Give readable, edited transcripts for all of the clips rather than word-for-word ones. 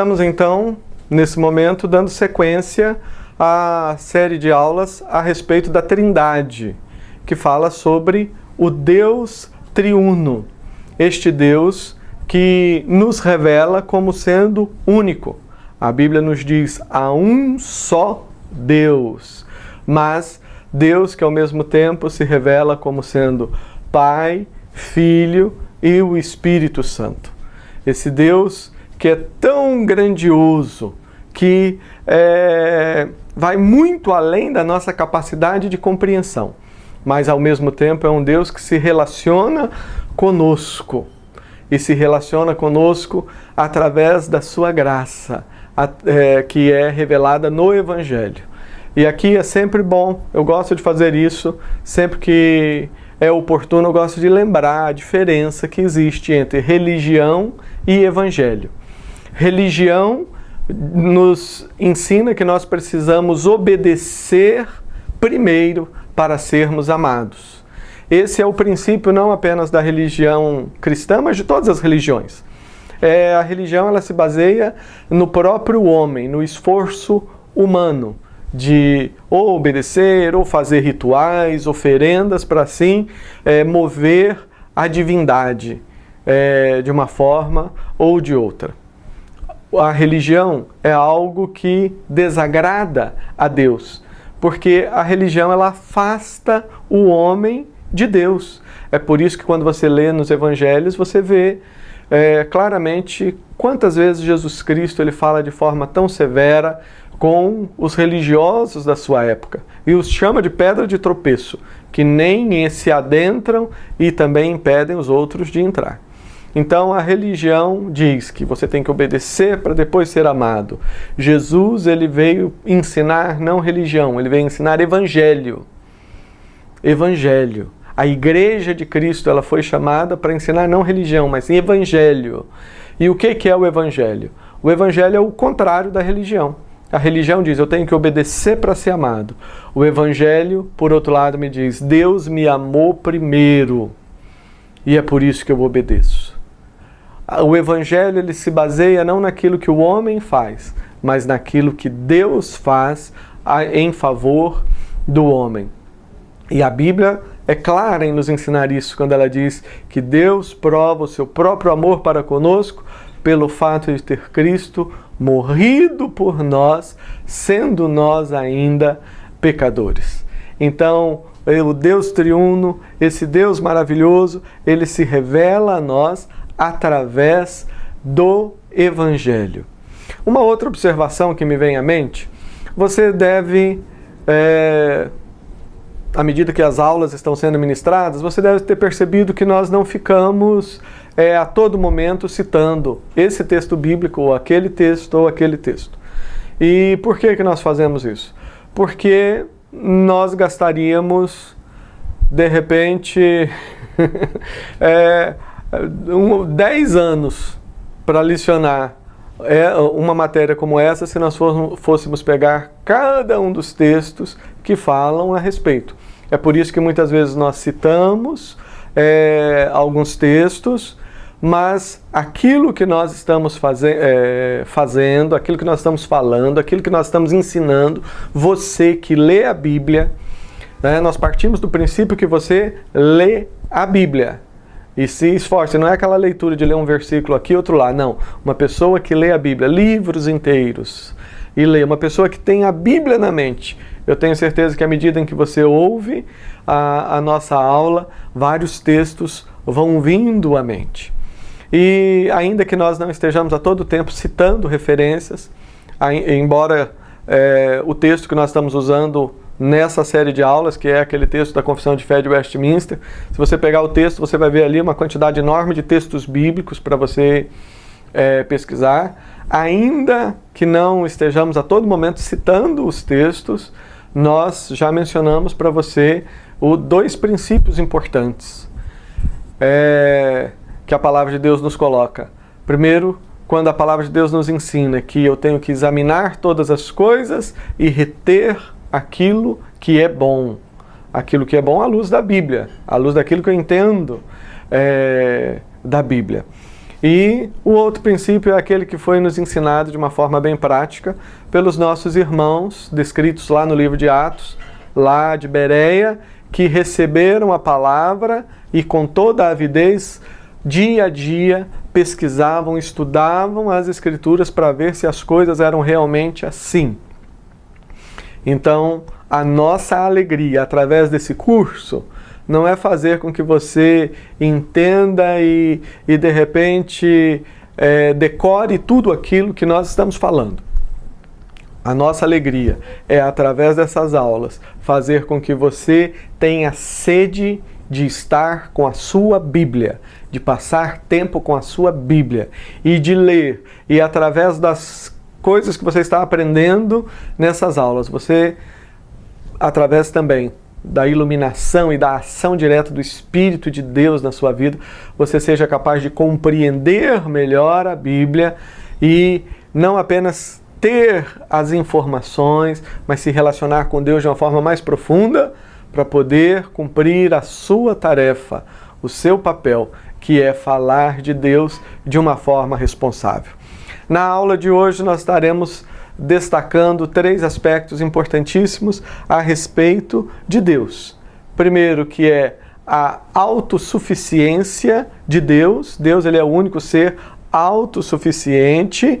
estamos então, nesse momento, dando sequência à série de aulas a respeito da Trindade, que fala sobre o Deus triuno, este Deus que nos revela como sendo único. A Bíblia nos diz, há um só Deus, mas Deus que ao mesmo tempo se revela como sendo Pai, Filho e o Espírito Santo. Esse Deus que é tão grandioso, que vai muito além da nossa capacidade de compreensão, mas ao mesmo tempo é um Deus que se relaciona conosco, e se relaciona conosco através da sua graça, que é revelada no Evangelho. E aqui é sempre bom, eu gosto de fazer isso, sempre que é oportuno eu gosto de lembrar a diferença que existe entre religião e Evangelho. Religião nos ensina que nós precisamos obedecer primeiro para sermos amados. Esse é o princípio não apenas da religião cristã, mas de todas as religiões. A religião ela se baseia no próprio homem, no esforço humano de ou obedecer, ou fazer rituais, oferendas para assim mover a divindade de uma forma ou de outra. A religião é algo que desagrada a Deus, porque a religião ela afasta o homem de Deus. É por isso que quando você lê nos evangelhos, você vê claramente quantas vezes Jesus Cristo ele fala de forma tão severa com os religiosos da sua época e os chama de pedra de tropeço, que nem se adentram e também impedem os outros de entrar. Então a religião diz que você tem que obedecer para depois ser amado. Jesus ele veio ensinar não religião, ele veio ensinar evangelho. Evangelho. A igreja de Cristo ela foi chamada para ensinar não religião, mas evangelho. E o que é o evangelho? O evangelho é o contrário da religião. A religião diz, eu tenho que obedecer para ser amado. O evangelho, por outro lado, me diz, Deus me amou primeiro e é por isso que eu obedeço. O evangelho ele se baseia não naquilo que o homem faz, mas naquilo que Deus faz em favor do homem. E a Bíblia é clara em nos ensinar isso, quando ela diz que Deus prova o seu próprio amor para conosco pelo fato de ter Cristo morrido por nós, sendo nós ainda pecadores. Então, o Deus triuno, esse Deus maravilhoso, ele se revela a nós através do Evangelho. Uma outra observação que me vem à mente, você deve, à medida que as aulas estão sendo ministradas, você deve ter percebido que nós não ficamos a todo momento citando esse texto bíblico, ou aquele texto. E por que nós fazemos isso? Porque nós gastaríamos, de repente, 10 anos para licionar uma matéria como essa, se nós fôssemos pegar cada um dos textos que falam a respeito. É por isso que muitas vezes nós citamos alguns textos, mas aquilo que nós estamos fazendo, aquilo que nós estamos falando, aquilo que nós estamos ensinando, você que lê a Bíblia, nós partimos do princípio que você lê a Bíblia. E se esforce, não é aquela leitura de ler um versículo aqui, outro lá, não. Uma pessoa que lê a Bíblia, livros inteiros, e lê, uma pessoa que tem a Bíblia na mente. Eu tenho certeza que à medida em que você ouve a nossa aula, vários textos vão vindo à mente. E ainda que nós não estejamos a todo tempo citando referências, embora o texto que nós estamos usando nessa série de aulas, que é aquele texto da Confissão de Fé de Westminster, se você pegar o texto, você vai ver ali uma quantidade enorme de textos bíblicos para você pesquisar. Ainda que não estejamos a todo momento citando os textos, nós já mencionamos para você dois princípios importantes que a Palavra de Deus nos coloca. Primeiro, quando a Palavra de Deus nos ensina que eu tenho que examinar todas as coisas e reter aquilo que é bom. Aquilo que é bom à luz da Bíblia, à luz daquilo que eu entendo da Bíblia. E o outro princípio é aquele que foi nos ensinado de uma forma bem prática pelos nossos irmãos, descritos lá no livro de Atos, lá de Bereia, que receberam a palavra e com toda a avidez, dia a dia, pesquisavam, estudavam as Escrituras para ver se as coisas eram realmente assim. Então, a nossa alegria através desse curso não é fazer com que você entenda e de repente, decore tudo aquilo que nós estamos falando. A nossa alegria é, através dessas aulas, fazer com que você tenha sede de estar com a sua Bíblia, de passar tempo com a sua Bíblia e de ler. E através das coisas que você está aprendendo nessas aulas, você, através também da iluminação e da ação direta do Espírito de Deus na sua vida, você seja capaz de compreender melhor a Bíblia e não apenas ter as informações, mas se relacionar com Deus de uma forma mais profunda para poder cumprir a sua tarefa, o seu papel, que é falar de Deus de uma forma responsável. Na aula de hoje nós estaremos destacando 3 aspectos importantíssimos a respeito de Deus. Primeiro, que é a autossuficiência de Deus. Deus, ele é o único ser autossuficiente.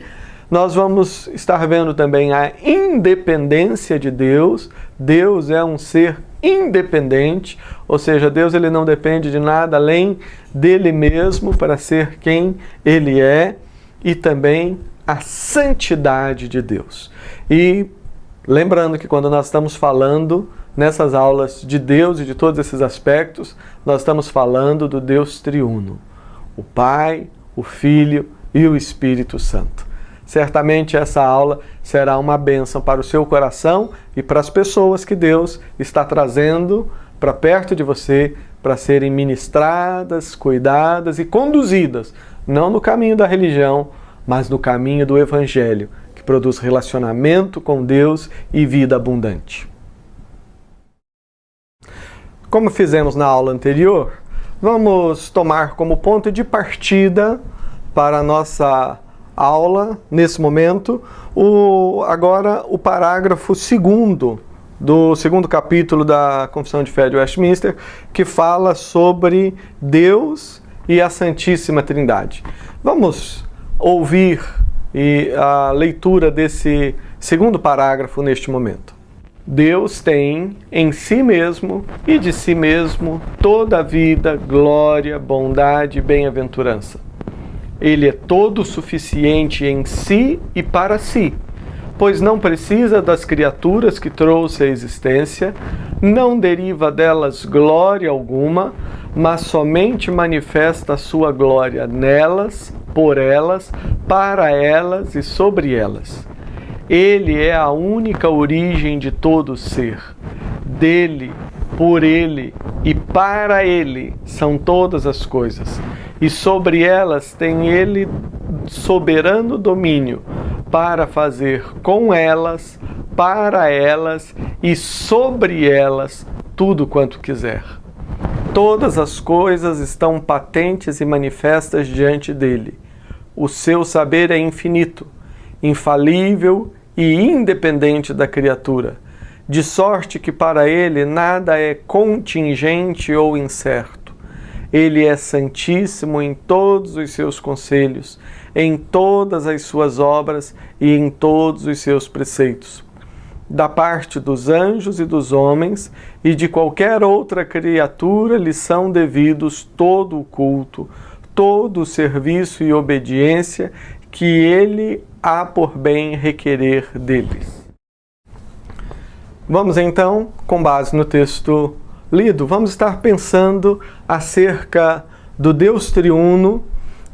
Nós vamos estar vendo também a independência de Deus. Deus é um ser independente, ou seja, Deus ele não depende de nada além dele mesmo para ser quem ele é, e também a santidade de Deus. E lembrando que quando nós estamos falando nessas aulas de Deus e de todos esses aspectos, nós estamos falando do Deus triuno, o Pai, o Filho e o Espírito Santo. Certamente essa aula será uma bênção para o seu coração e para as pessoas que Deus está trazendo para perto de você para serem ministradas, cuidadas e conduzidas, não no caminho da religião, mas no caminho do Evangelho, que produz relacionamento com Deus e vida abundante. Como fizemos na aula anterior, vamos tomar como ponto de partida para a nossa aula, nesse momento, agora o parágrafo 2º do 2º capítulo da Confissão de Fé de Westminster, que fala sobre Deus e a Santíssima Trindade. Vamos ouvir a leitura desse 2º parágrafo neste momento. Deus tem em si mesmo e de si mesmo toda a vida, glória, bondade e bem-aventurança. Ele é todo suficiente em si e para si, pois não precisa das criaturas que trouxe à existência, não deriva delas glória alguma, mas somente manifesta a sua glória nelas, por elas, para elas e sobre elas. Ele é a única origem de todo ser. Dele, por ele e para ele são todas as coisas, e sobre elas tem ele soberano domínio, para fazer com elas, para elas e sobre elas tudo quanto quiser. Todas as coisas estão patentes e manifestas diante dele. O seu saber é infinito, infalível e independente da criatura, de sorte que para ele nada é contingente ou incerto. Ele é santíssimo em todos os seus conselhos, em todas as suas obras e em todos os seus preceitos. Da parte dos anjos e dos homens e de qualquer outra criatura lhe são devidos todo o culto, todo o serviço e obediência que ele há por bem requerer deles. Vamos então, com base no texto lido, vamos estar pensando acerca do Deus triuno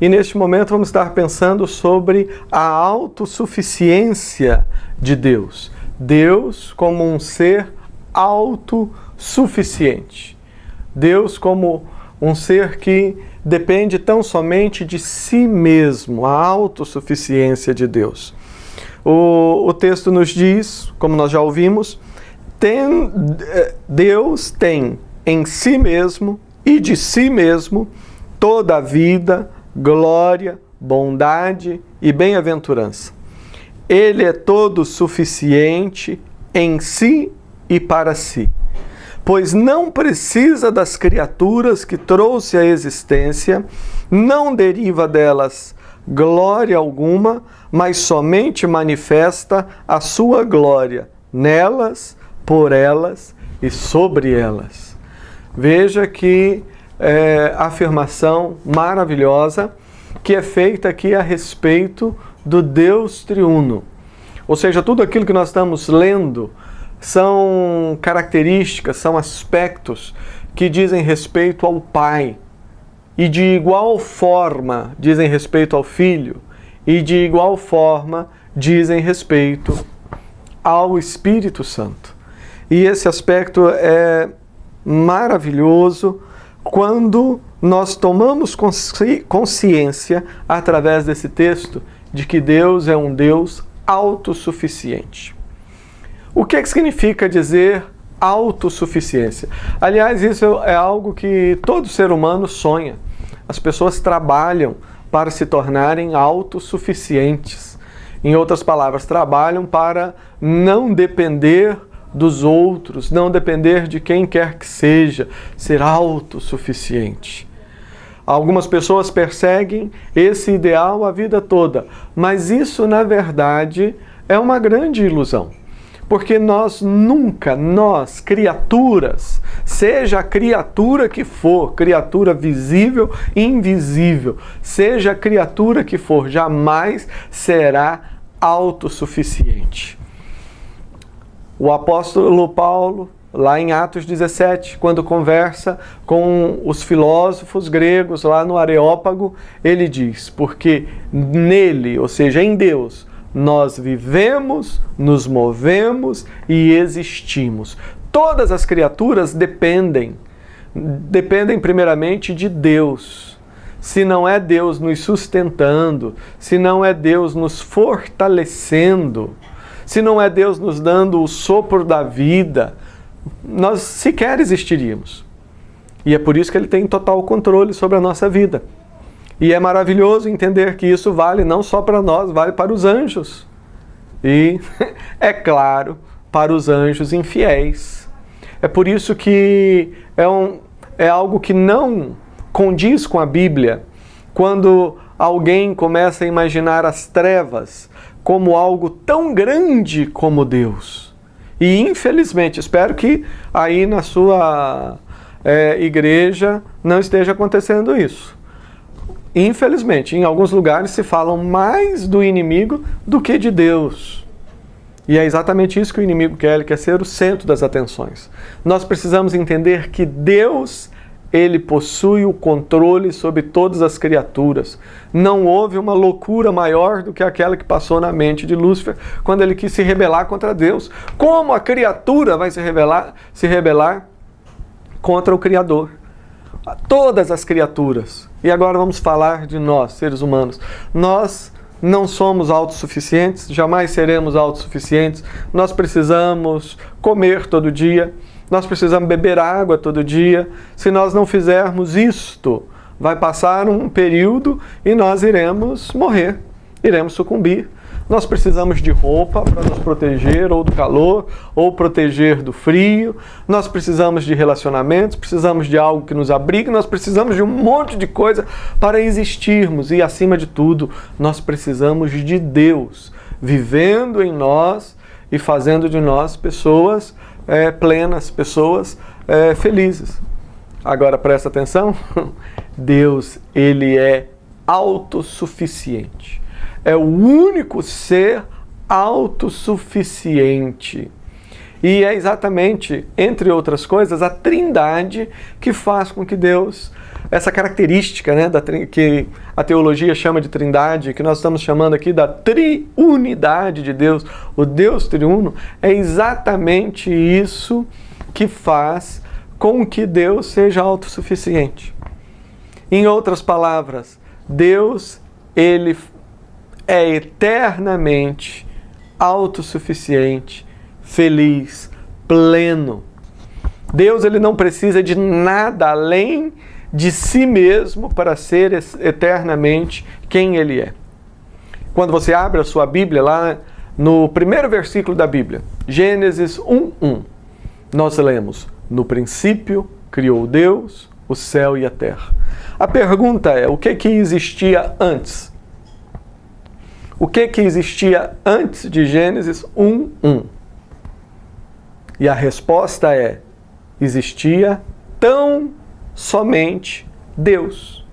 e neste momento vamos estar pensando sobre a autossuficiência de Deus. Deus como um ser autossuficiente. Deus como um ser que depende tão somente de si mesmo, a autossuficiência de Deus. O texto nos diz, como nós já ouvimos, Deus tem em si mesmo e de si mesmo toda a vida, glória, bondade e bem-aventurança. Ele é todo suficiente em si e para si, pois não precisa das criaturas que trouxe à existência, não deriva delas glória alguma, mas somente manifesta a sua glória nelas, por elas e sobre elas. Veja que afirmação maravilhosa que é feita aqui a respeito do Deus triuno. Ou seja, tudo aquilo que nós estamos lendo são características, são aspectos que dizem respeito ao Pai, e de igual forma dizem respeito ao Filho, e de igual forma dizem respeito ao Espírito Santo. E esse aspecto é maravilhoso quando nós tomamos consciência, através desse texto, de que Deus é um Deus autossuficiente. O que significa dizer autossuficiência? Aliás, isso é algo que todo ser humano sonha. As pessoas trabalham para se tornarem autossuficientes. Em outras palavras, trabalham para não depender dos outros, não depender de quem quer que seja, ser autossuficiente. Algumas pessoas perseguem esse ideal a vida toda, mas isso, na verdade, é uma grande ilusão. Porque nós nunca, criaturas, seja a criatura que for, criatura visível e invisível, seja a criatura que for, jamais será autossuficiente. O apóstolo Paulo, lá em Atos 17, quando conversa com os filósofos gregos lá no Areópago, ele diz, porque nele, ou seja, em Deus, nós vivemos, nos movemos e existimos. Todas as criaturas dependem primeiramente de Deus. Se não é Deus nos sustentando, se não é Deus nos fortalecendo, se não é Deus nos dando o sopro da vida, nós sequer existiríamos. E é por isso que Ele tem total controle sobre a nossa vida. E é maravilhoso entender que isso vale não só para nós, vale para os anjos. E, é claro, para os anjos infiéis. É por isso que é algo que não condiz com a Bíblia, quando alguém começa a imaginar as trevas como algo tão grande como Deus. E, infelizmente, espero que aí na sua igreja não esteja acontecendo isso. Infelizmente, em alguns lugares se falam mais do inimigo do que de Deus. E é exatamente isso que o inimigo quer, ele quer ser o centro das atenções. Nós precisamos entender que Deus, Ele possui o controle sobre todas as criaturas. Não houve uma loucura maior do que aquela que passou na mente de Lúcifer quando ele quis se rebelar contra Deus. Como a criatura vai se rebelar contra o Criador? Todas as criaturas. E agora vamos falar de nós, seres humanos. Nós não somos autossuficientes, jamais seremos autossuficientes. Nós precisamos comer todo dia, nós precisamos beber água todo dia. Se nós não fizermos isto, vai passar um período e nós iremos morrer, iremos sucumbir. Nós precisamos de roupa para nos proteger ou do calor, ou proteger do frio. Nós precisamos de relacionamentos, precisamos de algo que nos abrigue, nós precisamos de um monte de coisa para existirmos. E, acima de tudo, nós precisamos de Deus, vivendo em nós e fazendo de nós pessoas plenas, pessoas felizes. Agora, presta atenção, Deus, Ele é autossuficiente. É o único ser autossuficiente. E é exatamente, entre outras coisas, a Trindade que faz com que Deus, essa característica, que a teologia chama de Trindade, que nós estamos chamando aqui da triunidade de Deus, o Deus triuno, é exatamente isso que faz com que Deus seja autossuficiente. Em outras palavras, Deus, Ele é eternamente autossuficiente, feliz, pleno. Deus, Ele não precisa de nada além de si mesmo para ser eternamente quem Ele é. Quando você abre a sua Bíblia, lá no primeiro versículo da Bíblia, Gênesis 1:1, nós lemos: no princípio criou Deus o céu e a terra. A pergunta é, o que existia antes? O que existia antes de Gênesis 1:1? E a resposta é, existia tão somente Deus.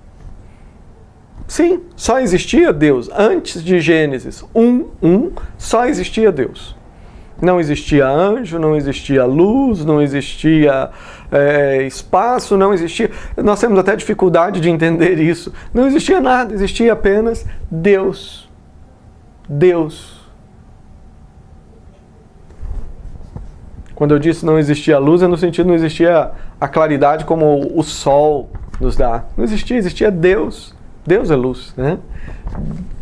Sim, só existia Deus. Antes de Gênesis 1:1, só existia Deus. Não existia anjo, não existia luz, não existia espaço, não existia... Nós temos até dificuldade de entender isso. Não existia nada, existia apenas Deus. Deus. Quando eu disse não existia luz, é no sentido não existia a claridade como o sol nos dá. Não existia, existia Deus. Deus é luz, né?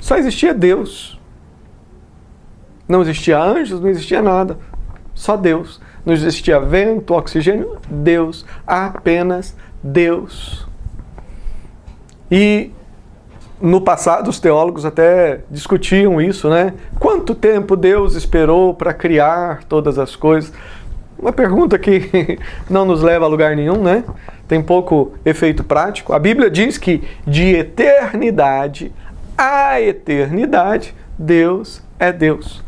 Só existia Deus. Não existia anjos, não existia nada. Só Deus. Não existia vento, oxigênio, Deus. Apenas Deus. E no passado os teólogos até discutiam isso, né? Quanto tempo Deus esperou para criar todas as coisas? Uma pergunta que não nos leva a lugar nenhum, né? Tem pouco efeito prático. A Bíblia diz que de eternidade a eternidade, Deus é Deus.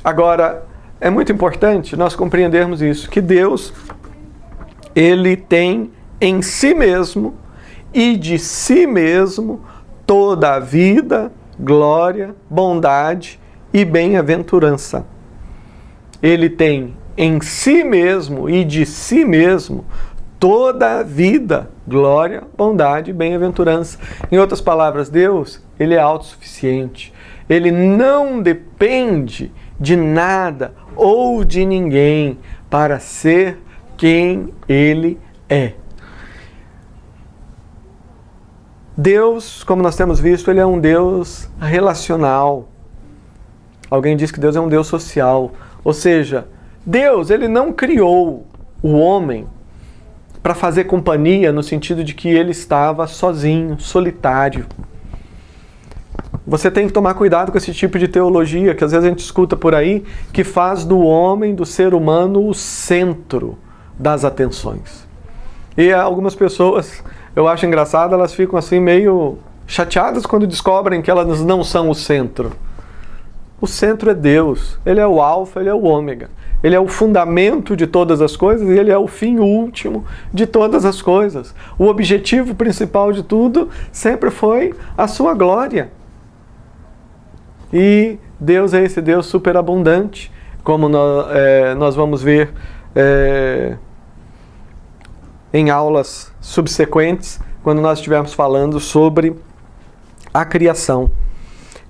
Agora, é muito importante nós compreendermos isso, que Deus, Ele tem em si mesmo e de si mesmo toda a vida, glória, bondade e bem-aventurança. Ele tem em si mesmo e de si mesmo toda a vida, glória, bondade e bem-aventurança. Em outras palavras, Deus, Ele é autossuficiente. Ele não depende de nada ou de ninguém para ser quem Ele é. Deus, como nós temos visto, Ele é um Deus relacional. Alguém diz que Deus é um Deus social. Ou seja, Deus, Ele não criou o homem para fazer companhia no sentido de que ele estava sozinho, solitário. Você tem que tomar cuidado com esse tipo de teologia que às vezes a gente escuta por aí, que faz do homem, do ser humano, o centro das atenções. E algumas pessoas, eu acho engraçado, elas ficam assim meio chateadas quando descobrem que elas não são o centro. O centro é Deus. Ele é o alfa, Ele é o ômega. Ele é o fundamento de todas as coisas e Ele é o fim último de todas as coisas. O objetivo principal de tudo sempre foi a sua glória. E Deus é esse Deus superabundante, como nós vamos ver em aulas subsequentes, quando nós estivermos falando sobre a criação.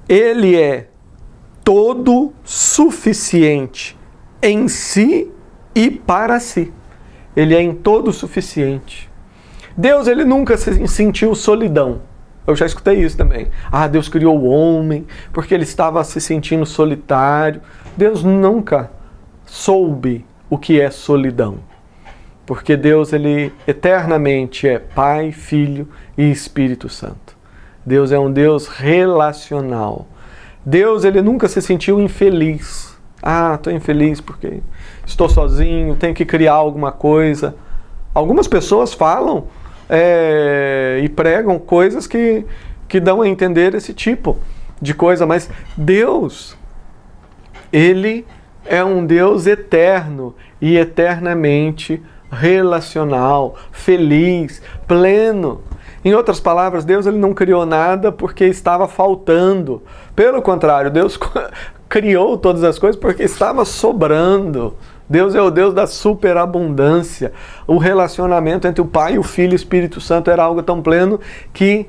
Ele é todo suficiente em si e para si. Ele é em todo suficiente. Deus, Ele nunca se sentiu solidão. Eu já escutei isso também. Deus criou o homem porque Ele estava se sentindo solitário. Deus nunca soube o que é solidão. Porque Deus, Ele eternamente é Pai, Filho e Espírito Santo. Deus é um Deus relacional. Deus, Ele nunca se sentiu infeliz. Estou infeliz porque estou sozinho, tenho que criar alguma coisa. Algumas pessoas falam e pregam coisas que dão a entender esse tipo de coisa, mas Deus, Ele é um Deus eterno e eternamente relacional, feliz, pleno. Em outras palavras, Deus, Ele não criou nada porque estava faltando. Pelo contrário, Deus criou todas as coisas porque estava sobrando. Deus é o Deus da superabundância. O relacionamento entre o Pai, o Filho e o Espírito Santo era algo tão pleno que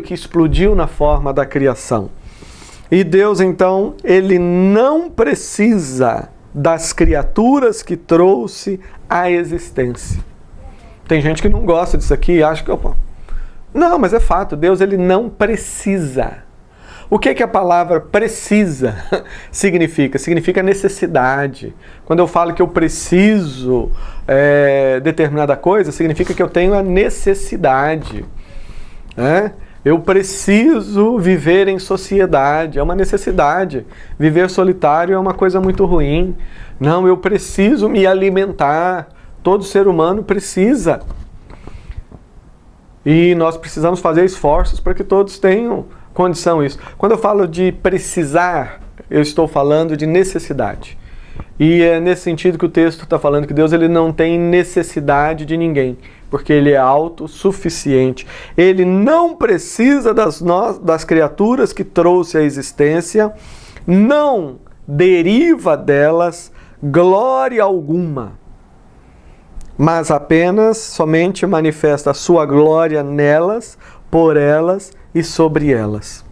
que explodiu na forma da criação. E Deus, então, Ele não precisa das criaturas que trouxe à existência. Tem gente que não gosta disso aqui e acha que... Não, mas é fato, Deus, Ele não precisa. O que a palavra precisa significa? Significa necessidade. Quando eu falo que eu preciso determinada coisa, significa que eu tenho a necessidade. Né? Eu preciso viver em sociedade, é uma necessidade. Viver solitário é uma coisa muito ruim. Não, eu preciso me alimentar. Todo ser humano precisa. E nós precisamos fazer esforços para que todos tenham condição isso. Quando eu falo de precisar, eu estou falando de necessidade. E é nesse sentido que o texto está falando que Deus ele não tem necessidade de ninguém, porque Ele é autossuficiente. Ele não precisa das criaturas que trouxe à existência, não deriva delas glória alguma, mas apenas, somente manifesta a sua glória nelas, por elas e sobre elas.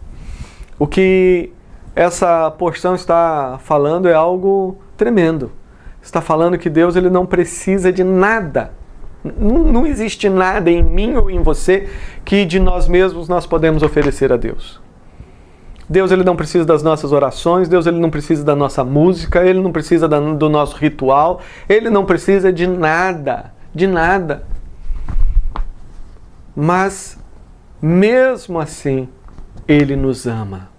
O que essa porção está falando é algo tremendo. Está falando que Deus ele não precisa de nada. Não existe nada em mim ou em você que de nós mesmos nós podemos oferecer a Deus. Deus ele não precisa das nossas orações, Deus ele não precisa da nossa música, Ele não precisa do nosso ritual, Ele não precisa de nada, de nada. Mas, mesmo assim, Ele nos ama.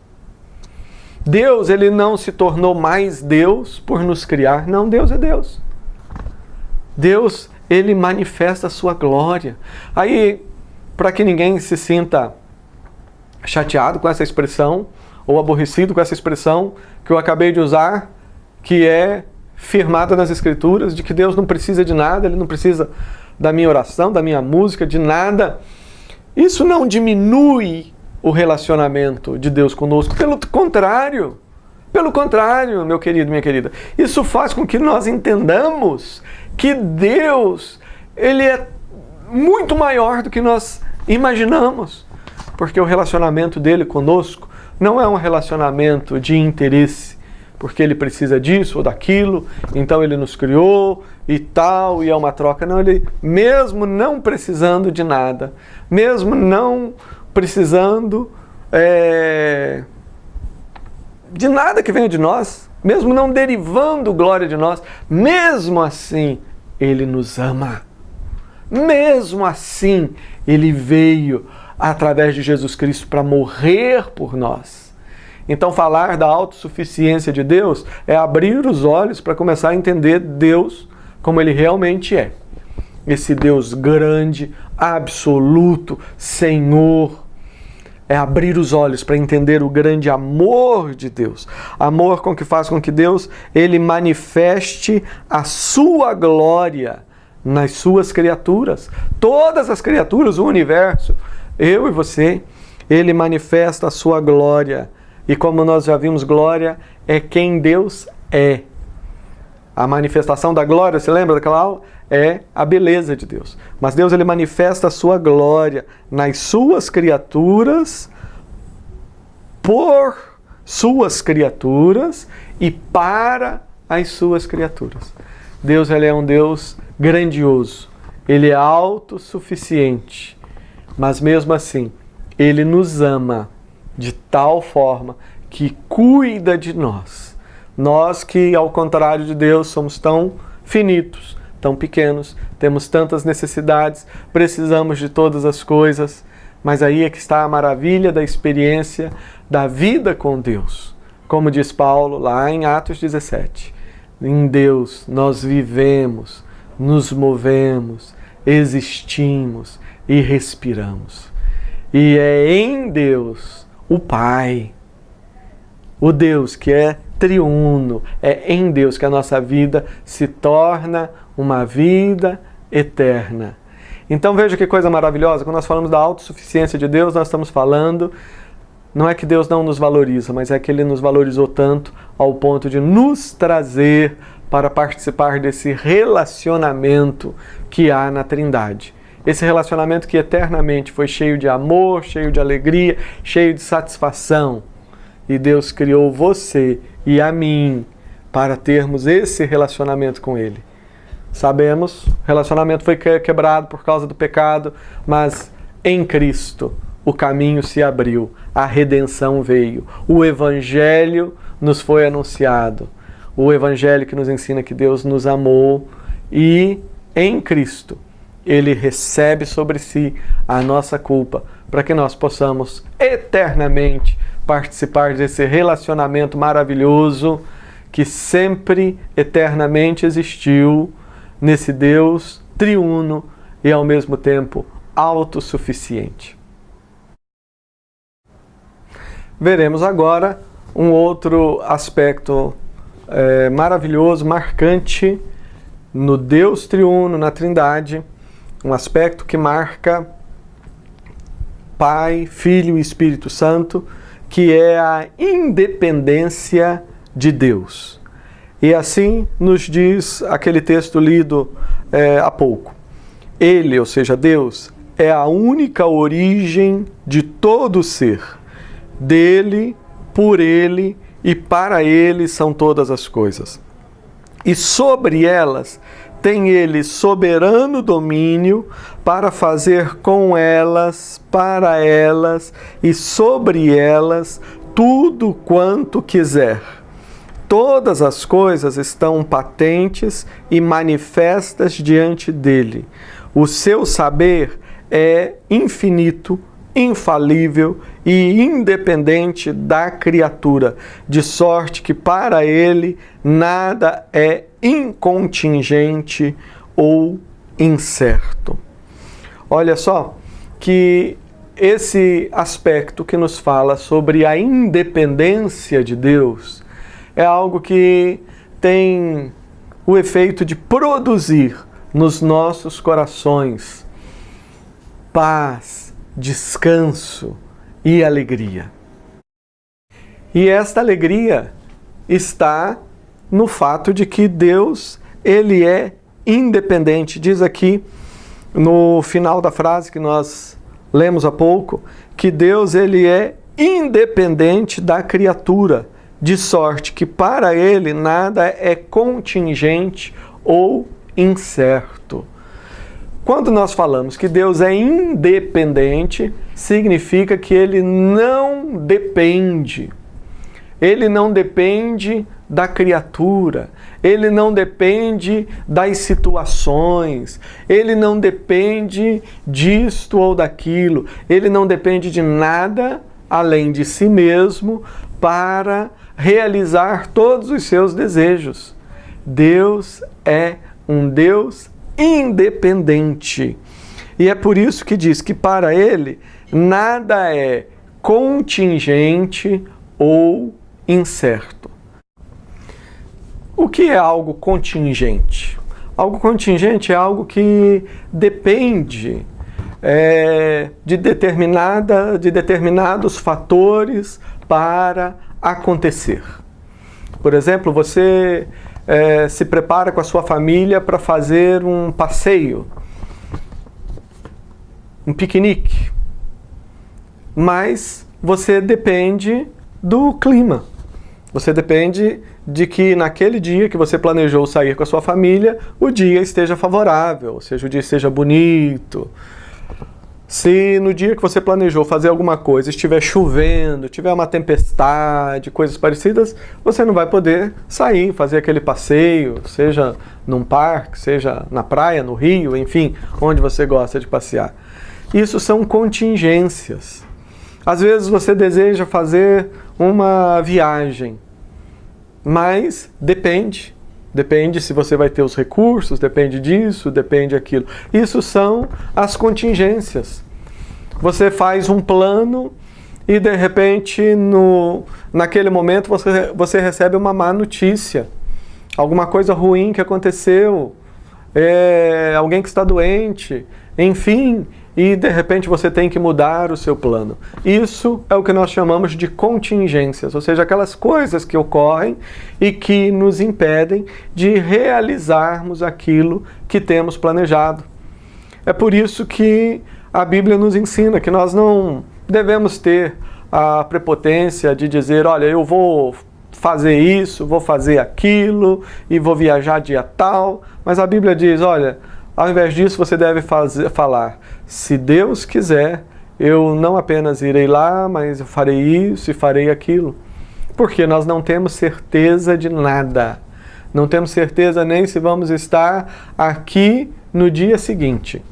Deus ele não se tornou mais Deus por nos criar. Não, Deus é Deus. Deus, Ele manifesta a sua glória. Aí, para que ninguém se sinta chateado com essa expressão, ou aborrecido com essa expressão que eu acabei de usar, que é firmada nas Escrituras, de que Deus não precisa de nada, Ele não precisa da minha oração, da minha música, de nada. Isso não diminui o relacionamento de Deus conosco. Pelo contrário, meu querido, minha querida, isso faz com que nós entendamos que Deus, Ele é muito maior do que nós imaginamos, porque o relacionamento dele conosco não é um relacionamento de interesse, porque Ele precisa disso ou daquilo, então Ele nos criou e tal, e é uma troca. Não, Ele, mesmo não precisando de nada, mesmo não precisando de nada que venha de nós, mesmo não derivando glória de nós, mesmo assim, Ele nos ama. Mesmo assim, Ele veio através de Jesus Cristo para morrer por nós. Então, falar da autossuficiência de Deus é abrir os olhos para começar a entender Deus como Ele realmente é. Esse Deus grande, absoluto, Senhor. É abrir os olhos para entender o grande amor de Deus. Amor com que faz com que Deus Ele manifeste a sua glória nas suas criaturas. Todas as criaturas, o universo, eu e você, Ele manifesta a sua glória. E como nós já vimos, glória é quem Deus é. A manifestação da glória, você lembra daquela aula? É a beleza de Deus. Mas Deus ele manifesta a sua glória nas suas criaturas, por suas criaturas e para as suas criaturas. Deus ele é um Deus grandioso. Ele é autossuficiente. Mas mesmo assim, Ele nos ama de tal forma que cuida de nós. Nós que, ao contrário de Deus, somos tão finitos, tão pequenos, temos tantas necessidades, precisamos de todas as coisas, mas aí é que está a maravilha da experiência da vida com Deus. Como diz Paulo lá em Atos 17, em Deus nós vivemos, nos movemos, existimos e respiramos. E é em Deus, o Pai, o Deus que é triuno, é em Deus que a nossa vida se torna uma vida eterna. Então veja que coisa maravilhosa, quando nós falamos da autossuficiência de Deus, nós estamos falando, não é que Deus não nos valoriza, mas é que Ele nos valorizou tanto ao ponto de nos trazer para participar desse relacionamento que há na Trindade. Esse relacionamento que eternamente foi cheio de amor, cheio de alegria, cheio de satisfação. E Deus criou você e a mim para termos esse relacionamento com Ele. Sabemos, o relacionamento foi quebrado por causa do pecado, mas em Cristo o caminho se abriu, a redenção veio, o Evangelho nos foi anunciado. O Evangelho que nos ensina que Deus nos amou e em Cristo Ele recebe sobre si a nossa culpa para que nós possamos eternamente participar desse relacionamento maravilhoso que sempre, eternamente existiu nesse Deus triuno e ao mesmo tempo autossuficiente. Veremos agora um outro aspecto maravilhoso, marcante no Deus triuno, na Trindade, um aspecto que marca Pai, Filho e Espírito Santo, que é a independência de Deus. E assim nos diz aquele texto lido há pouco. Ele, ou seja, Deus, é a única origem de todo ser. Dele, por Ele e para Ele são todas as coisas. E sobre elas tem Ele soberano domínio para fazer com elas, para elas e sobre elas tudo quanto quiser. Todas as coisas estão patentes e manifestas diante dele. O seu saber é infinito, infalível e independente da criatura, de sorte que para ele nada é incontingente ou incerto. Olha só que esse aspecto que nos fala sobre a independência de Deus é algo que tem o efeito de produzir nos nossos corações paz, descanso e alegria. E esta alegria está no fato de que Deus, Ele é independente. Diz aqui no final da frase que nós lemos há pouco, que Deus, Ele é independente da criatura, de sorte que para Ele nada é contingente ou incerto. Quando nós falamos que Deus é independente, significa que Ele não depende. Ele não depende da criatura, Ele não depende das situações, Ele não depende disto ou daquilo, Ele não depende de nada além de si mesmo para realizar todos os seus desejos. Deus é um Deus independente. E é por isso que diz que para Ele nada é contingente ou incerto. O que é algo contingente? Algo contingente é algo que depende de determinados fatores para acontecer. Por exemplo, você se prepara com a sua família para fazer um passeio, um piquenique, mas você depende do clima. Você depende de que naquele dia que você planejou sair com a sua família, o dia esteja favorável, ou seja, o dia esteja bonito. Se no dia que você planejou fazer alguma coisa estiver chovendo, tiver uma tempestade, coisas parecidas, você não vai poder sair, fazer aquele passeio, seja num parque, seja na praia, no rio, enfim, onde você gosta de passear. Isso são contingências. Às vezes você deseja fazer uma viagem, mas depende se você vai ter os recursos, depende disso, depende daquilo. Isso são as contingências. Você faz um plano e de repente naquele momento você recebe uma má notícia. Alguma coisa ruim que aconteceu, alguém que está doente, enfim, e de repente você tem que mudar o seu plano. Isso é o que nós chamamos de contingências, ou seja, aquelas coisas que ocorrem e que nos impedem de realizarmos aquilo que temos planejado. É por isso que a Bíblia nos ensina que nós não devemos ter a prepotência de dizer, olha, eu vou fazer isso, vou fazer aquilo e vou viajar dia tal, mas a Bíblia diz, olha, ao invés disso você deve falar, se Deus quiser, eu não apenas irei lá, mas eu farei isso e farei aquilo. Porque nós não temos certeza de nada. Não temos certeza nem se vamos estar aqui no dia seguinte.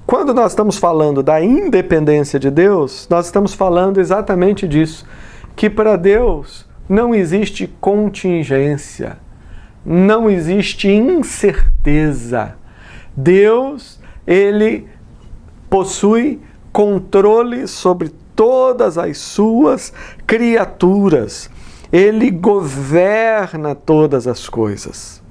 Quando nós estamos falando da independência de Deus, nós estamos falando exatamente disso. Que para Deus não existe contingência, não existe incerteza. Deus, Ele possui controle sobre todas as suas criaturas. Ele governa todas as coisas.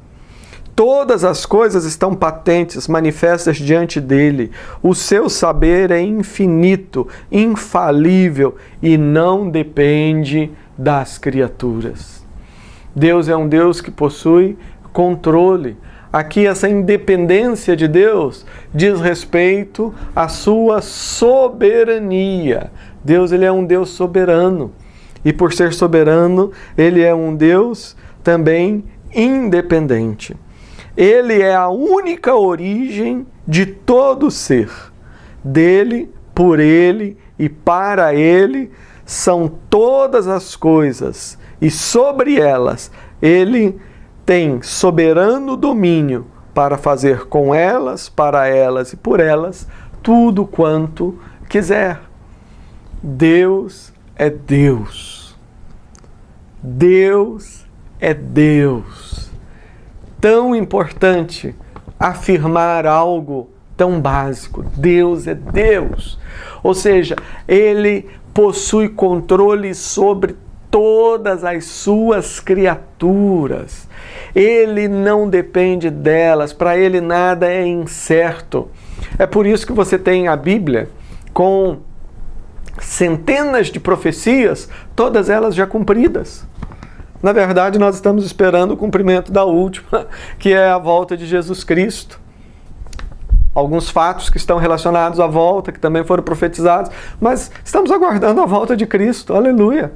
Todas as coisas estão patentes, manifestas diante dele. O seu saber é infinito, infalível e não depende das criaturas. Deus é um Deus que possui controle. Aqui essa independência de Deus diz respeito à sua soberania. Deus, ele é um Deus soberano. E por ser soberano, ele é um Deus também independente. Ele é a única origem de todo ser. Dele, por ele e para ele são todas as coisas. E sobre elas, ele tem soberano domínio para fazer com elas, para elas e por elas, tudo quanto quiser. Deus é Deus. Deus é Deus. Tão importante afirmar algo tão básico. Deus é Deus. Ou seja, Ele possui controle sobre todas as suas criaturas. Ele não depende delas, para ele nada é incerto. É por isso que você tem a Bíblia com centenas de profecias, todas elas já cumpridas. Na verdade, nós estamos esperando o cumprimento da última, que é a volta de Jesus Cristo. Alguns fatos que estão relacionados à volta, que também foram profetizados, mas estamos aguardando a volta de Cristo. Aleluia!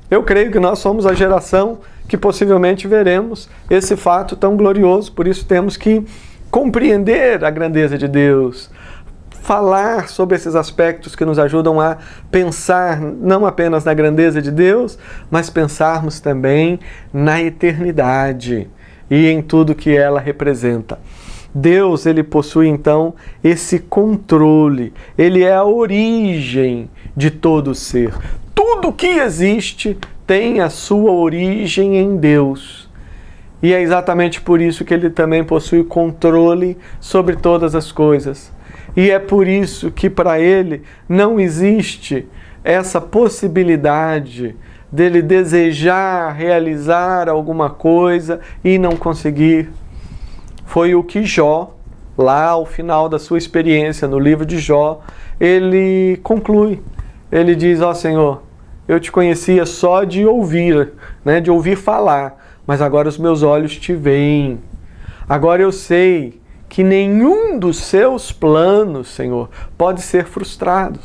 Eu creio que nós somos a geração que possivelmente veremos esse fato tão glorioso, por isso temos que compreender a grandeza de Deus, falar sobre esses aspectos que nos ajudam a pensar não apenas na grandeza de Deus, mas pensarmos também na eternidade e em tudo que ela representa. Deus, ele possui então esse controle, ele é a origem de todo ser. Tudo que existe tem a sua origem em Deus. E é exatamente por isso que ele também possui controle sobre todas as coisas. E é por isso que para ele não existe essa possibilidade dele desejar realizar alguma coisa e não conseguir. Foi o que Jó, lá ao final da sua experiência no livro de Jó, ele conclui. Ele diz, ó Senhor, eu te conhecia só de ouvir, de ouvir falar, mas agora os meus olhos te veem. Agora eu sei que nenhum dos seus planos, Senhor, pode ser frustrado.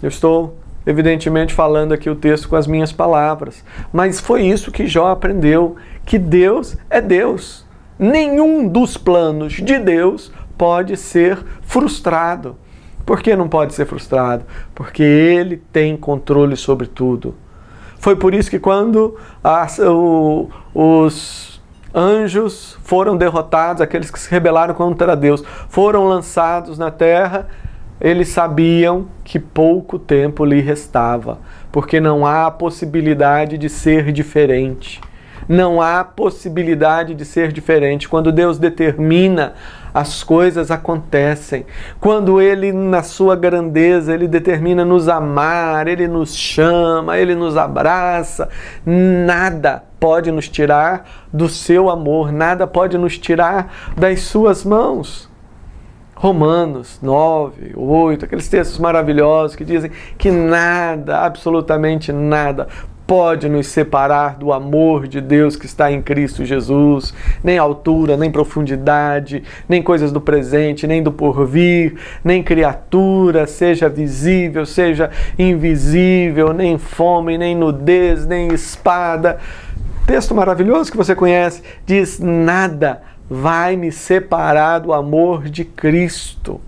Eu estou, evidentemente, falando aqui o texto com as minhas palavras, mas foi isso que Jó aprendeu, que Deus é Deus. Nenhum dos planos de Deus pode ser frustrado. Por que não pode ser frustrado? Porque Ele tem controle sobre tudo. Foi por isso que quando os anjos foram derrotados, aqueles que se rebelaram contra Deus, foram lançados na terra, eles sabiam que pouco tempo lhe restava, porque não há possibilidade de ser diferente. Não há possibilidade de ser diferente. Quando Deus determina, as coisas acontecem. Quando Ele, na sua grandeza, Ele determina nos amar, Ele nos chama, Ele nos abraça, nada pode nos tirar do seu amor, nada pode nos tirar das suas mãos. Romanos 9, 8, aqueles textos maravilhosos que dizem que nada, absolutamente nada, pode nos separar do amor de Deus que está em Cristo Jesus, nem altura, nem profundidade, nem coisas do presente, nem do porvir, nem criatura, seja visível, seja invisível, nem fome, nem nudez, nem espada. Texto maravilhoso que você conhece, diz, nada vai me separar do amor de Cristo.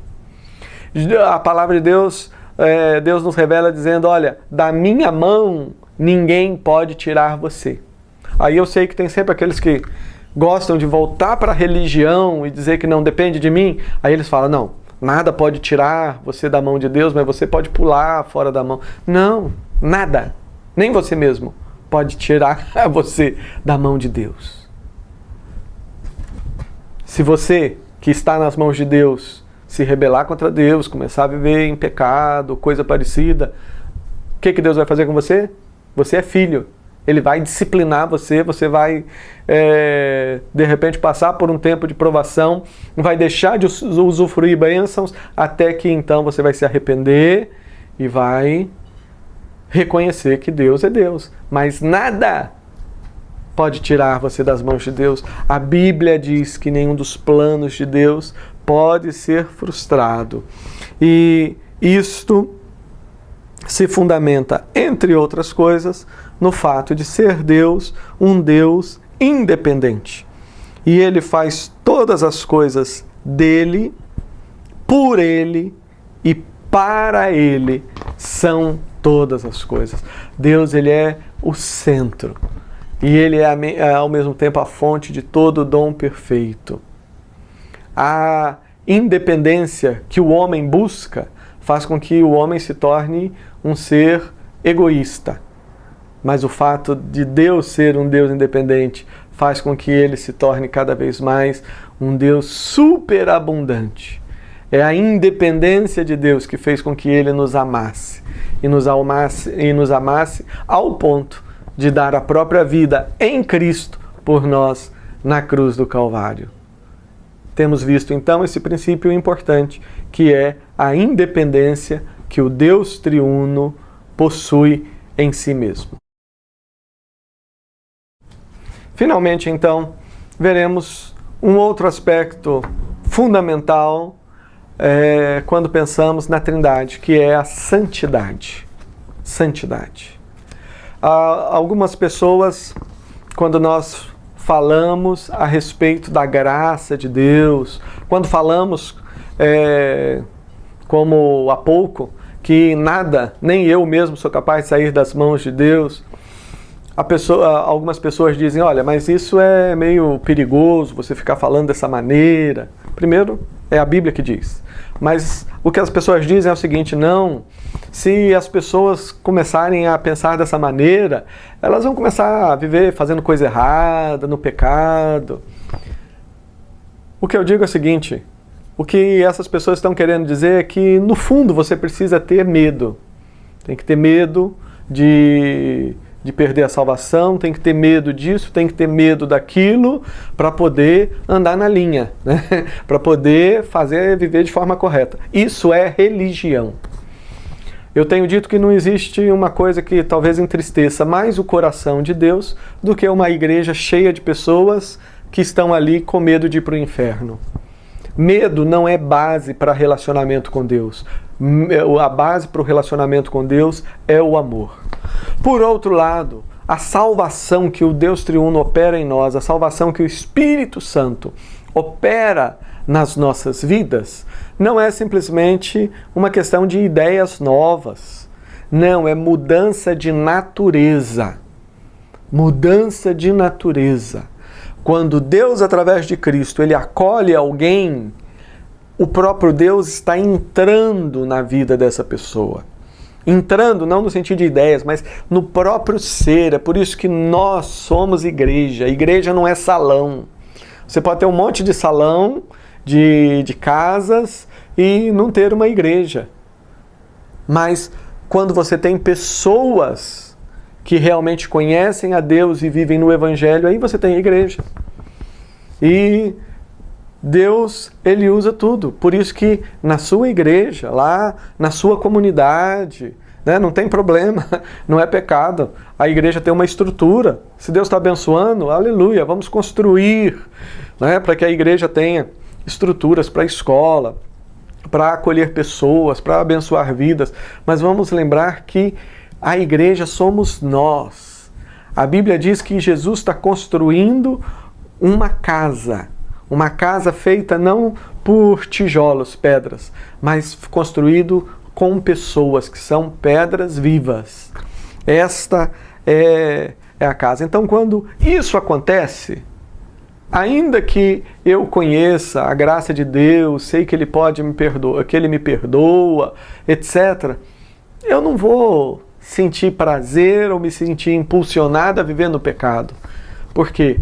A palavra de Deus Deus nos revela dizendo, olha, da minha mão ninguém pode tirar você. Aí eu sei que tem sempre aqueles que gostam de voltar para a religião e dizer que não depende de mim. Aí eles falam, não, nada pode tirar você da mão de Deus, mas você pode pular fora da mão. Não, nada, nem você mesmo pode tirar você da mão de Deus. Se você, que está nas mãos de Deus, se rebelar contra Deus, começar a viver em pecado, coisa parecida, o que Deus vai fazer com você? Você é filho. Ele vai disciplinar você, você vai, de repente, passar por um tempo de provação, vai deixar de usufruir bênçãos, até que então você vai se arrepender e vai reconhecer que Deus é Deus. Mas nada pode tirar você das mãos de Deus. A Bíblia diz que nenhum dos planos de Deus pode ser frustrado. E isto se fundamenta, entre outras coisas, no fato de ser Deus um Deus independente. E Ele faz todas as coisas dele, por Ele e para Ele são todas as coisas. Deus, Ele é o centro. E Ele é ao mesmo tempo a fonte de todo dom perfeito. A independência que o homem busca faz com que o homem se torne um ser egoísta. Mas o fato de Deus ser um Deus independente faz com que Ele se torne cada vez mais um Deus superabundante. É a independência de Deus que fez com que Ele nos amasse. E nos amasse ao ponto de dar a própria vida em Cristo por nós na cruz do Calvário. Temos visto então esse princípio importante, que é a independência que o Deus triuno possui em si mesmo. Finalmente, então, veremos um outro aspecto fundamental quando pensamos na Trindade, que é a santidade. Santidade. Algumas pessoas, quando nós falamos a respeito da graça de Deus, quando falamos, como há pouco, que nada, nem eu mesmo sou capaz de sair das mãos de Deus, algumas pessoas dizem, olha, mas isso é meio perigoso, você ficar falando dessa maneira. Primeiro, é a Bíblia que diz. Mas o que as pessoas dizem é o seguinte, não, se as pessoas começarem a pensar dessa maneira, elas vão começar a viver fazendo coisa errada, no pecado. O que eu digo é o seguinte, o que essas pessoas estão querendo dizer é que, no fundo, você precisa ter medo. Tem que ter medo de perder a salvação, tem que ter medo disso, tem que ter medo daquilo, para poder andar na linha, né? Para poder viver de forma correta. Isso é religião. Eu tenho dito que não existe uma coisa que talvez entristeça mais o coração de Deus do que uma igreja cheia de pessoas que estão ali com medo de ir para o inferno. Medo não é base para relacionamento com Deus. A base para o relacionamento com Deus é o amor. Por outro lado, a salvação que o Deus triuno opera em nós, a salvação que o Espírito Santo opera nas nossas vidas, não é simplesmente uma questão de ideias novas. Não, é mudança de natureza. Mudança de natureza. Quando Deus, através de Cristo, Ele acolhe alguém, o próprio Deus está entrando na vida dessa pessoa. Entrando, não no sentido de ideias, mas no próprio ser. É por isso que nós somos igreja. A igreja não é salão. Você pode ter um monte de salão, de casas, e não ter uma igreja. Mas quando você tem pessoas que realmente conhecem a Deus e vivem no Evangelho, aí você tem a igreja. E Deus, Ele usa tudo. Por isso que na sua igreja, lá na sua comunidade, né, não tem problema, não é pecado. A igreja tem uma estrutura. Se Deus está abençoando, aleluia, vamos construir, né, para que a igreja tenha estruturas para a escola, para acolher pessoas, para abençoar vidas. Mas vamos lembrar que a igreja somos nós. A Bíblia diz que Jesus está construindo uma casa feita não por tijolos, pedras, mas construído com pessoas que são pedras vivas. Esta é a casa. Então, quando isso acontece, ainda que eu conheça a graça de Deus, sei que Ele pode me perdoar, que Ele me perdoa, etc., eu não vou sentir prazer ou me sentir impulsionado a viver no pecado. Porque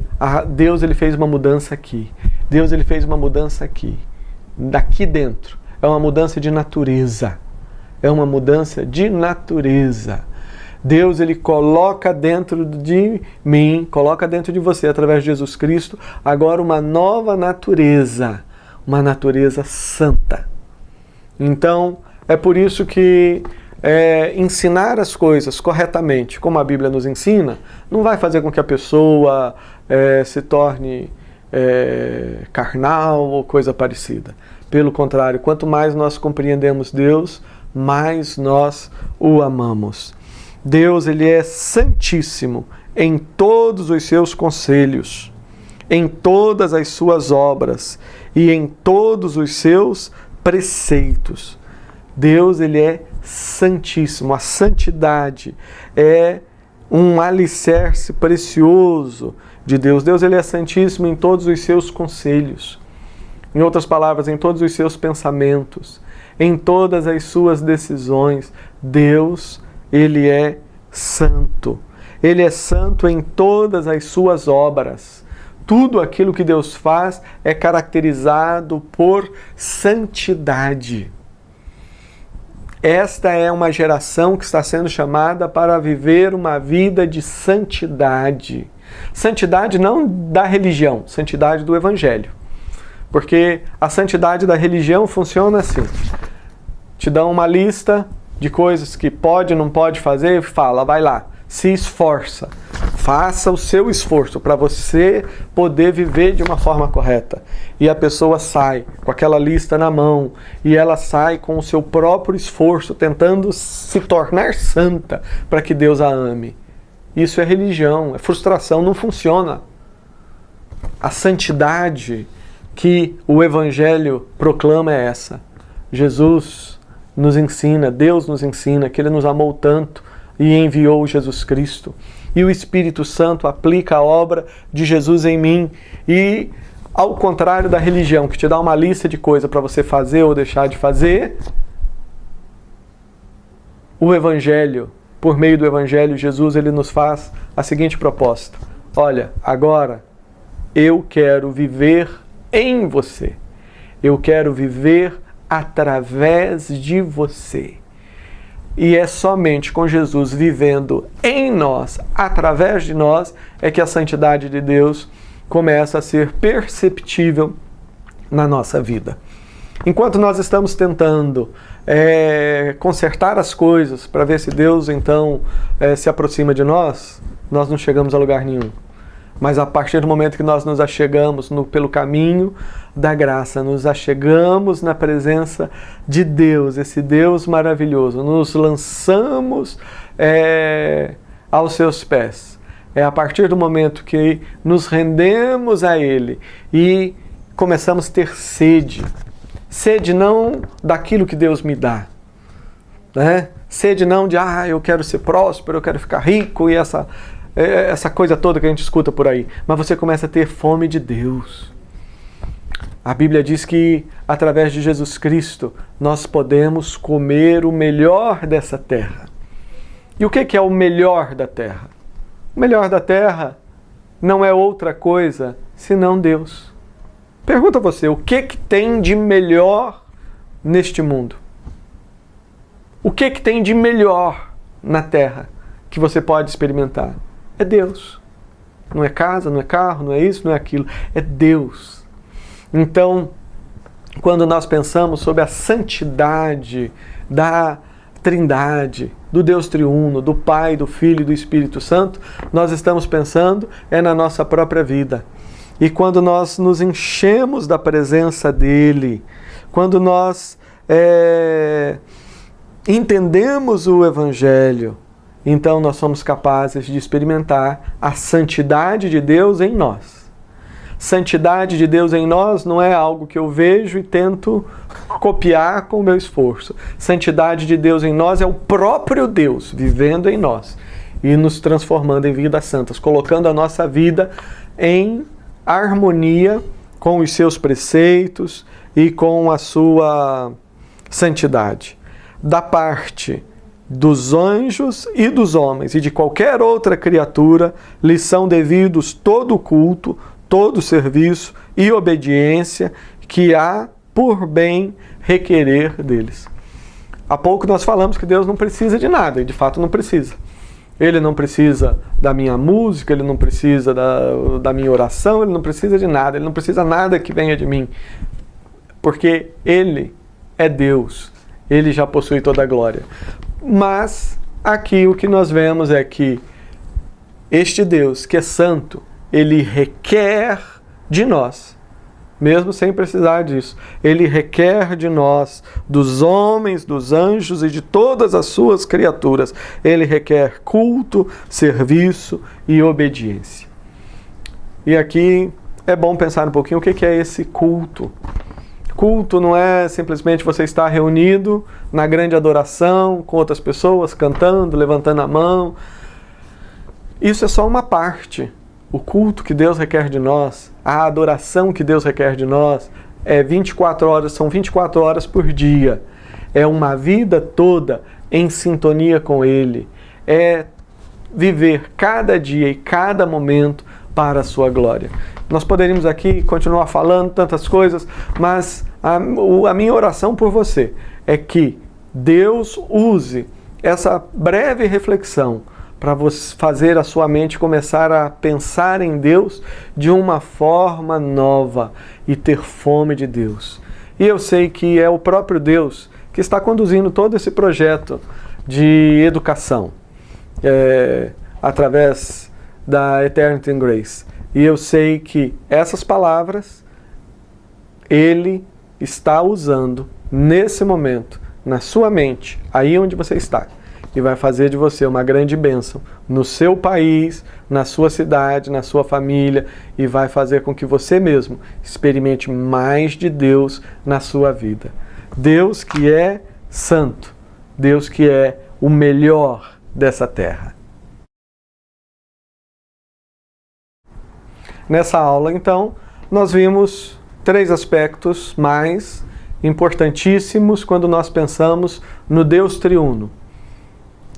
Deus ele fez uma mudança aqui. Deus ele fez uma mudança aqui. Daqui dentro. É uma mudança de natureza. É uma mudança de natureza. Deus ele coloca dentro de mim, coloca dentro de você, através de Jesus Cristo, agora uma nova natureza. Uma natureza santa. Então, é por isso que ensinar as coisas corretamente, como a Bíblia nos ensina, não vai fazer com que a pessoa se torne carnal ou coisa parecida. Pelo contrário, quanto mais nós compreendemos Deus, mais nós o amamos. Deus ele é santíssimo em todos os seus conselhos, em todas as suas obras e em todos os seus preceitos. Deus ele é santíssimo. A santidade é um alicerce precioso de Deus. Deus ele é santíssimo em todos os seus conselhos. Em outras palavras, em todos os seus pensamentos, em todas as suas decisões. Deus ele é santo. Ele é santo em todas as suas obras. Tudo aquilo que Deus faz é caracterizado por santidade. Esta é uma geração que está sendo chamada para viver uma vida de santidade. Santidade não da religião, santidade do Evangelho. Porque a santidade da religião funciona assim. Te dão uma lista de coisas que pode, não pode fazer, e fala, vai lá, se esforça. Faça o seu esforço para você poder viver de uma forma correta. E a pessoa sai com aquela lista na mão e ela sai com o seu próprio esforço, tentando se tornar santa para que Deus a ame. Isso é religião, é frustração, não funciona. A santidade que o Evangelho proclama é essa. Jesus nos ensina, Deus nos ensina que Ele nos amou tanto e enviou Jesus Cristo. E o Espírito Santo aplica a obra de Jesus em mim. E, ao contrário da religião, que te dá uma lista de coisas para você fazer ou deixar de fazer, o Evangelho, por meio do Evangelho, Jesus ele nos faz a seguinte proposta. Olha, agora eu quero viver em você. Eu quero viver através de você. E é somente com Jesus vivendo em nós, através de nós, é que a santidade de Deus começa a ser perceptível na nossa vida. Enquanto nós estamos tentando consertar as coisas para ver se Deus então se aproxima de nós, nós não chegamos a lugar nenhum. Mas a partir do momento que nós nos achegamos pelo caminho da graça, nos achegamos na presença de Deus, esse Deus maravilhoso, nos lançamos aos seus pés. É a partir do momento que nos rendemos a Ele e começamos a ter sede. Sede não daquilo que Deus me dá, né? Sede não de, eu quero ser próspero, eu quero ficar rico e essa coisa toda que a gente escuta por aí. Mas você começa a ter fome de Deus. A Bíblia diz que, através de Jesus Cristo, nós podemos comer o melhor dessa terra. E o que é o melhor da terra? O melhor da terra não é outra coisa senão Deus. Pergunta a você, o que tem de melhor neste mundo? O que tem de melhor na terra que você pode experimentar? É Deus. Não é casa, não é carro, não é isso, não é aquilo. É Deus. Então, quando nós pensamos sobre a santidade da Trindade, do Deus triuno, do Pai, do Filho e do Espírito Santo, nós estamos pensando na nossa própria vida. E quando nós nos enchemos da presença dEle, quando nós entendemos o Evangelho, então nós somos capazes de experimentar a santidade de Deus em nós. Santidade de Deus em nós não é algo que eu vejo e tento copiar com o meu esforço. Santidade de Deus em nós é o próprio Deus vivendo em nós e nos transformando em vidas santas, colocando a nossa vida em harmonia com os seus preceitos e com a sua santidade. Da parte dos anjos e dos homens e de qualquer outra criatura, lhes são devidos todo o culto, todo o serviço e obediência que há por bem requerer deles. Há pouco nós falamos que Deus não precisa de nada, e de fato não precisa. Ele não precisa da minha música, Ele não precisa da minha oração, Ele não precisa de nada, Ele não precisa nada que venha de mim. Porque Ele é Deus, Ele já possui toda a glória. Mas aqui o que nós vemos é que este Deus, que é santo, Ele requer de nós, mesmo sem precisar disso, Ele requer de nós, dos homens, dos anjos e de todas as suas criaturas, Ele requer culto, serviço e obediência. E aqui é bom pensar um pouquinho o que é esse culto. Culto não é simplesmente você estar reunido na grande adoração com outras pessoas, cantando, levantando a mão. Isso é só uma parte. O culto que Deus requer de nós, a adoração que Deus requer de nós, é 24 horas, são 24 horas por dia. É uma vida toda em sintonia com Ele. É viver cada dia e cada momento para a sua glória. Nós poderíamos aqui continuar falando tantas coisas, mas a minha oração por você é que Deus use essa breve reflexão para você fazer a sua mente começar a pensar em Deus de uma forma nova e ter fome de Deus. E eu sei que é o próprio Deus que está conduzindo todo esse projeto de educação através da Eternity in Grace. E eu sei que essas palavras Ele está usando nesse momento, na sua mente, aí onde você está. E vai fazer de você uma grande bênção no seu país, na sua cidade, na sua família, e vai fazer com que você mesmo experimente mais de Deus na sua vida. Deus que é santo, Deus que é o melhor dessa terra. Nessa aula, então, nós vimos 3 aspectos mais importantíssimos quando nós pensamos no Deus triuno.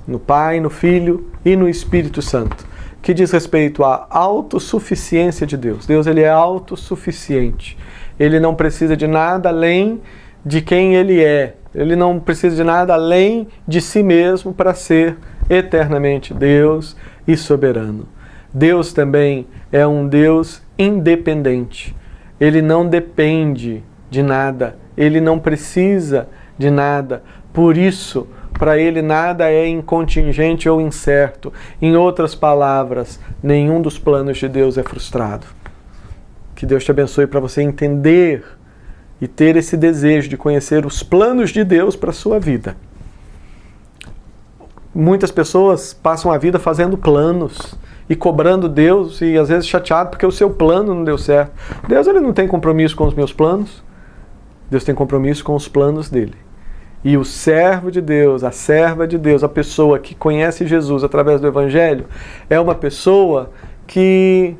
No Pai, no Filho e no Espírito Santo, que diz respeito à autossuficiência de Deus. Deus, Ele é autossuficiente. Ele não precisa de nada além de quem Ele é. Ele não precisa de nada além de si mesmo para ser eternamente Deus e soberano. Deus também é um Deus independente. Ele não depende de nada. Ele não precisa de nada. Por isso, para Ele nada é incontingente ou incerto. Em outras palavras, nenhum dos planos de Deus é frustrado. Que Deus te abençoe para você entender e ter esse desejo de conhecer os planos de Deus para a sua vida. Muitas pessoas passam a vida fazendo planos e cobrando Deus e às vezes chateado porque o seu plano não deu certo. Deus, Ele não tem compromisso com os meus planos. Deus tem compromisso com os planos dEle. E o servo de Deus, a serva de Deus, a pessoa que conhece Jesus através do Evangelho, é uma pessoa que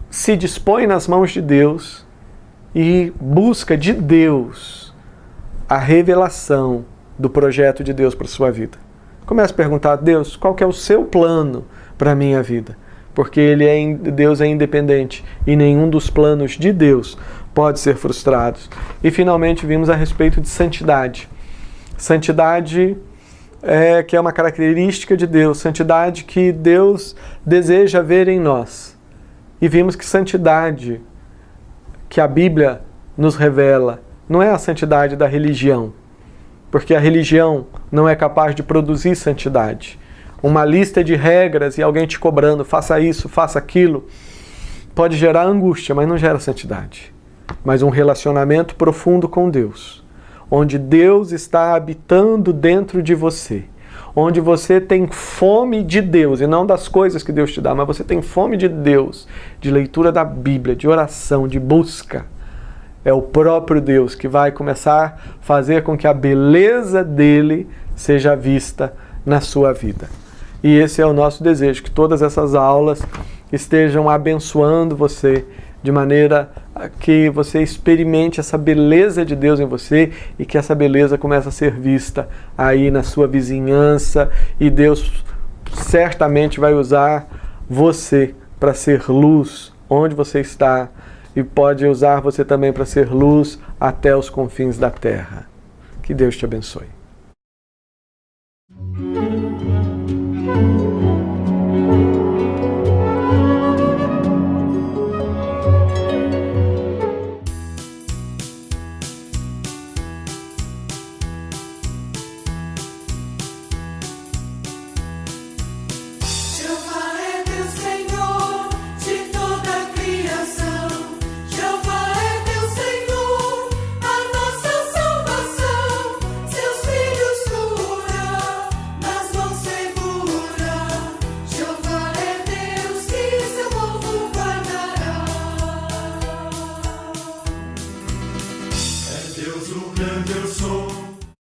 se dispõe nas mãos de Deus e busca de Deus a revelação do projeto de Deus para a sua vida. Comece a perguntar a Deus, qual que é o seu plano para a minha vida? Porque Deus é independente e nenhum dos planos de Deus pode ser frustrado. E finalmente vimos a respeito de santidade. Santidade que é uma característica de Deus, santidade que Deus deseja ver em nós. E vimos que santidade que a Bíblia nos revela não é a santidade da religião, porque a religião não é capaz de produzir santidade. Uma lista de regras e alguém te cobrando, faça isso, faça aquilo, pode gerar angústia, mas não gera santidade. Mas um relacionamento profundo com Deus, onde Deus está habitando dentro de você, onde você tem fome de Deus, e não das coisas que Deus te dá, mas você tem fome de Deus, de leitura da Bíblia, de oração, de busca, é o próprio Deus que vai começar a fazer com que a beleza dele seja vista na sua vida. E esse é o nosso desejo, que todas essas aulas estejam abençoando você de maneira que você experimente essa beleza de Deus em você e que essa beleza comece a ser vista aí na sua vizinhança, e Deus certamente vai usar você para ser luz onde você está e pode usar você também para ser luz até os confins da terra. Que Deus te abençoe.